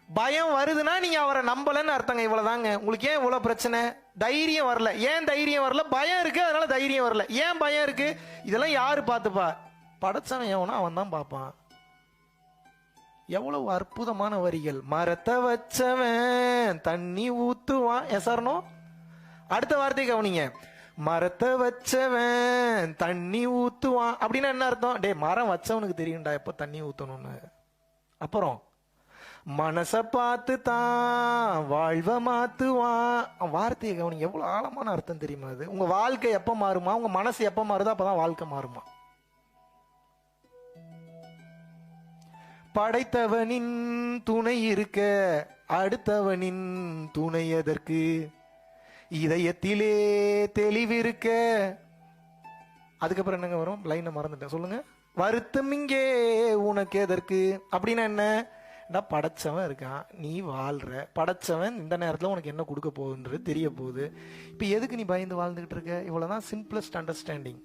பயம் வருதுன்னா நீங்க அவரை நம்பலன்னு அர்த்தங்க. இவ்வளவுதாங்க. உங்களுக்கு ஏன் இவ்வளவு பிரச்சனை? தைரியம் வரல. ஏன் தைரியம் வரல? பயம் இருக்கு, அதனால தைரியம் வரல. ஏன் பயம் இருக்கு? இதெல்லாம் யாரு பார்த்துப்பா? படைச்சவன் எவனோ அவன் தான் பார்ப்பான். எவ்வளவு அற்புதமான வரிகள். மரத்தை வச்சவன் தண்ணி ஊத்துவான். எசர்னோ அடுத்த வார்த்தை கவனிங்க. மரத்தை வச்சவன் தண்ணி ஊத்துவான் அப்படின்னா என்ன அர்த்தம்? டே, மரம் வச்சவனுக்கு தெரியும்டா எப்ப தண்ணி ஊத்தணும்னு. அப்புறம் மனச பார்த்து தான் வாழ்வ மாத்துவான். வார்த்தையை கவனிங்க. எவ்வளவு ஆழமான அர்த்தம் தெரியுமா அது? உங்க வாழ்க்கை எப்ப மாறுமா? உங்க மனசு எப்ப மாறுதோ அப்பதான் வாழ்க்கை மாறுமா? படைத்தவனின் துணை இருக்க அடுத்தவனின் துணை எதற்கு? இதயத்திலே தெளிவிருக்க. அதுக்கப்புறம் என்னங்க வரும்? லைனை மறந்துட்டேன், சொல்லுங்க. வருத்தம் இங்கே உனக்கு எதற்கு? அப்படின்னா என்ன? படைச்சவன் இருக்கான், நீ வாழ்ற. படைச்சவன் இந்த நேரத்தில் உனக்கு என்ன கொடுக்க போகுதுன்றது தெரிய போகுது. இப்போ எதுக்கு நீ பயந்து வாழ்ந்துகிட்டு இருக்க? இவ்வளவுதான் சிம்பிளஸ்ட் அண்டர்ஸ்டாண்டிங்.